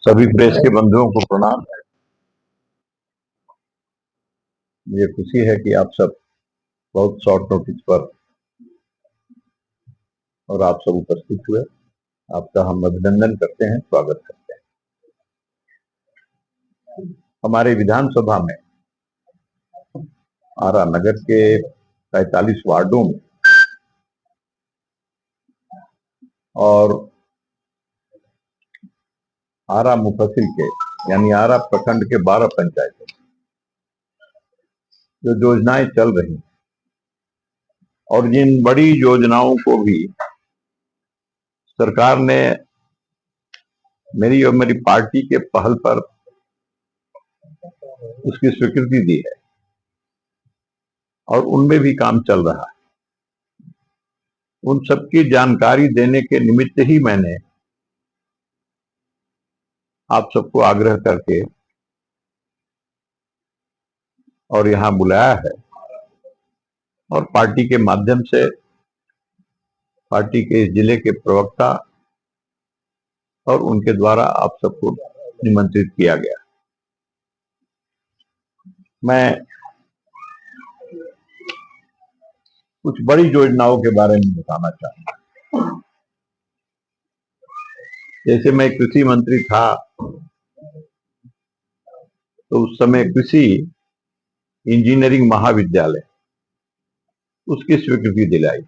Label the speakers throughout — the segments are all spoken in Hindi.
Speaker 1: सभी प्रेस के बंधुओं को प्रणाम। मुझे खुशी है कि आप सब बहुत शॉर्ट नोटिस पर और आप सब उपस्थित हुए। आपका हम अभिनंदन करते हैं, स्वागत करते हैं। हमारे विधानसभा में आरा नगर के 45 वार्डों में और आरा मुफस्सिल के यानी आरा प्रखंड के 12 पंचायतों जो योजनाएं चल रही हैं और जिन बड़ी योजनाओं को भी सरकार ने मेरी और मेरी पार्टी के पहल पर उसकी स्वीकृति दी है और उनमें भी काम चल रहा है, उन सबकी जानकारी देने के निमित्त ही मैंने आप सबको आग्रह करके और यहां बुलाया है और पार्टी के माध्यम से पार्टी के इस जिले के प्रवक्ता और उनके द्वारा आप सबको निमंत्रित किया गया। मैं कुछ बड़ी योजनाओं के बारे में बताना चाहूंगा। जैसे मैं कृषि मंत्री था तो उस समय कृषि इंजीनियरिंग महाविद्यालय उसकी स्वीकृति दिलाई।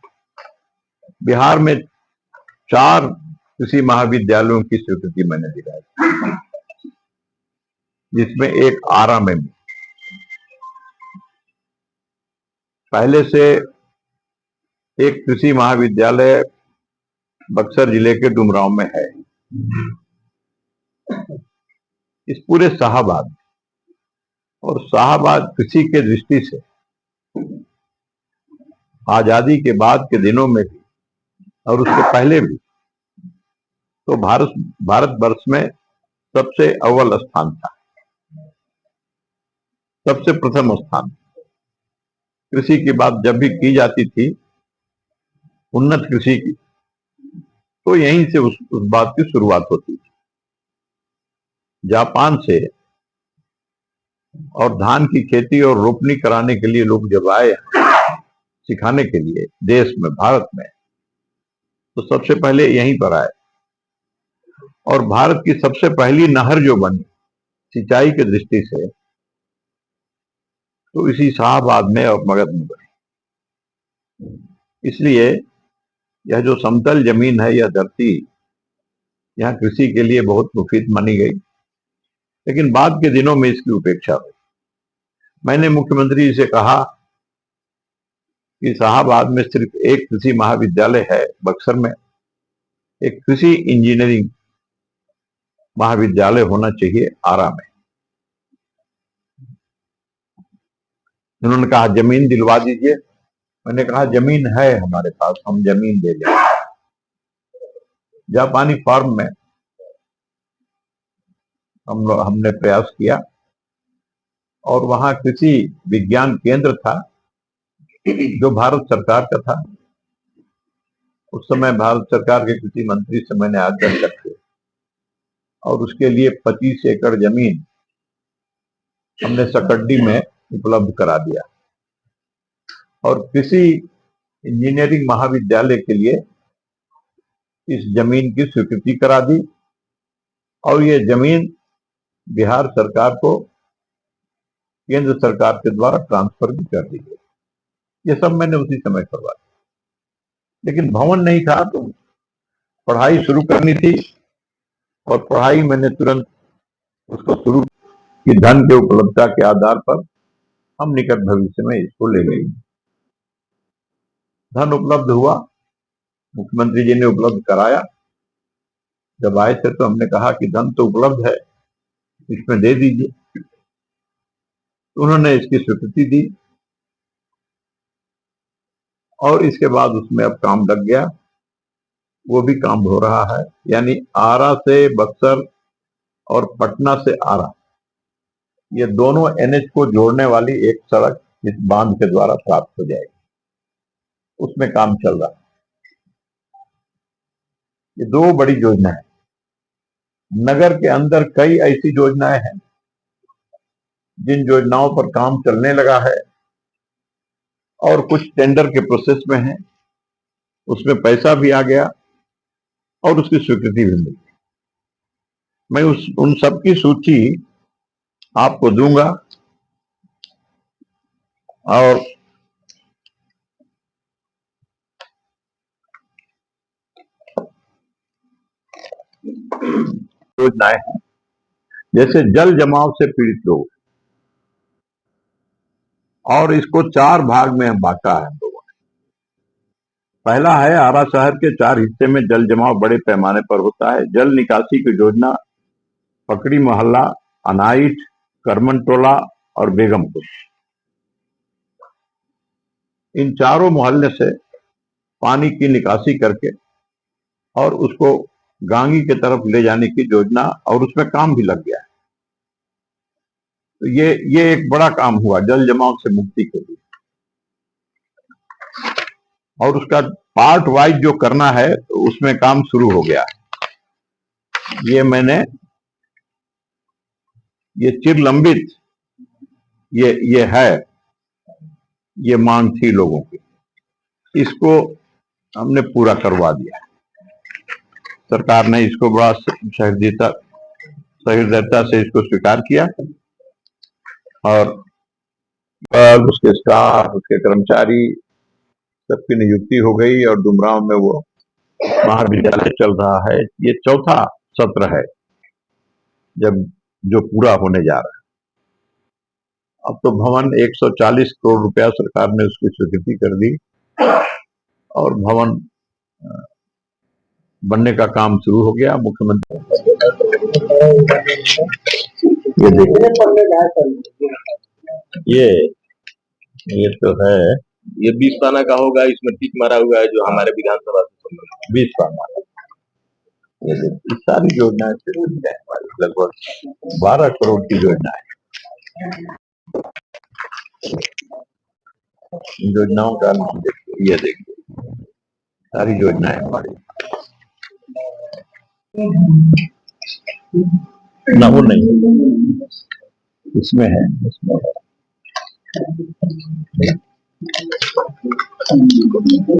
Speaker 1: बिहार में 4 कृषि महाविद्यालयों की स्वीकृति मैंने दिलाई, जिसमें एक आरा में भी। पहले से एक कृषि महाविद्यालय बक्सर जिले के डुमरांव में है। इस पूरे शाहाबाद और शाहाबाद कृषि के दृष्टि से आजादी के बाद के दिनों में भी और उससे पहले भी तो भारतवर्ष में सबसे अव्वल स्थान था, सबसे प्रथम स्थान। कृषि की बात जब भी की जाती थी, उन्नत कृषि की, तो यहीं से उस बात की शुरुआत होती थी। जापान से और धान की खेती और रोपनी कराने के लिए लोग जब आए सिखाने के लिए देश में, भारत में, तो सबसे पहले यहीं पर आए और भारत की सबसे पहली नहर जो बनी सिंचाई की दृष्टि से, तो इसी शाहाबाद में और मगध में बनी। इसलिए यह जो समतल जमीन है, यह धरती यहां कृषि के लिए बहुत मुफीद मानी गई, लेकिन बाद के दिनों में इसकी उपेक्षा हुई। मैंने मुख्यमंत्री जी से कहा कि शाहाबाद में सिर्फ एक कृषि महाविद्यालय है, बक्सर में एक कृषि इंजीनियरिंग महाविद्यालय होना चाहिए आरा में। उन्होंने कहा जमीन दिलवा दीजिए। मैंने कहा जमीन है हमारे पास, हम जमीन दे देंगे। जापानी फार्म में हमने प्रयास किया और वहां कृषि विज्ञान केंद्र था जो भारत सरकार का था। उस समय भारत सरकार के कृषि मंत्री से मैंने आग्रह करके और उसके लिए 25 एकड़ जमीन हमने सकड्डी में उपलब्ध करा दिया और कृषि इंजीनियरिंग महाविद्यालय के लिए इस जमीन की स्वीकृति करा दी और ये जमीन बिहार सरकार को केंद्र सरकार के द्वारा ट्रांसफर भी कर दी गई। ये सब मैंने उसी समय करवा दिया, लेकिन भवन नहीं था तो पढ़ाई शुरू करनी थी और पढ़ाई मैंने तुरंत उसको शुरू की। धन के उपलब्धता के आधार पर हम निकट भविष्य में इसको ले गए। धन उपलब्ध हुआ, मुख्यमंत्री जी ने उपलब्ध कराया। जब आए थे तो हमने कहा कि धन तो उपलब्ध है, इसमें दे दीजिए। उन्होंने इसकी स्वीकृति दी और इसके बाद उसमें अब काम लग गया, वो भी काम हो रहा है। यानी आरा से बक्सर और पटना से आरा, ये दोनों एनएच को जोड़ने वाली एक सड़क इस बांध के द्वारा प्राप्त हो जाएगी, उसमें काम चल रहा है। ये 2 बड़ी योजना है नगर के अंदर कई ऐसी योजनाएं हैं जिन योजनाओं पर काम चलने लगा है और कुछ टेंडर के प्रोसेस में है, उसमें पैसा भी आ गया और उसकी स्वीकृति भी मिली। मैं उन सब की सूची आपको दूंगा और योजनाएं हैं। जैसे जल जमाव से पीड़ित लोग, और इसको 4 भाग में हम बांटा है हम लोगों ने। पहला है, आरा शहर के 4 हिस्से में जल जमाव बड़े पैमाने पर होता है। जल निकासी की योजना पकड़ी मोहल्ला, अनाइट, करमन टोला और बेगमपुर, इन चारों मोहल्ले से पानी की निकासी करके और उसको गांगी की तरफ ले जाने की योजना, और उसमें काम भी लग गया है। तो ये एक बड़ा काम हुआ जल जमाव से मुक्ति के लिए। और उसका पार्ट वाइज जो करना है तो उसमें काम शुरू हो गया है। ये चिर लंबित ये है, ये मांग थी लोगों की, इसको हमने पूरा करवा दिया। सरकार ने इसको बड़ा सहृदयता से इसको स्वीकार किया और उसके स्टाफ, उसके कर्मचारी सबकी नियुक्ति हो गई और डुमरांव में वो महाविद्यालय चल रहा है। ये चौथा सत्र है जो पूरा होने जा रहा है। अब तो भवन 140 करोड़ रुपया सरकार ने उसकी स्वीकृति कर दी और भवन बनने का काम शुरू हो गया। मुख्यमंत्री ये तो है,
Speaker 2: ये 20 पाना का होगा, इसमें टिक मारा हुआ है जो हमारे विधानसभा से संबंधित
Speaker 1: 20 पाना। ये सारी योजनाएं लगभग 12 करोड़ की योजना है। योजनाओं का नाम देखिए, ये देखिए सारी योजनाएं हमारी ना, वो नहीं इसमें है, इसमें है।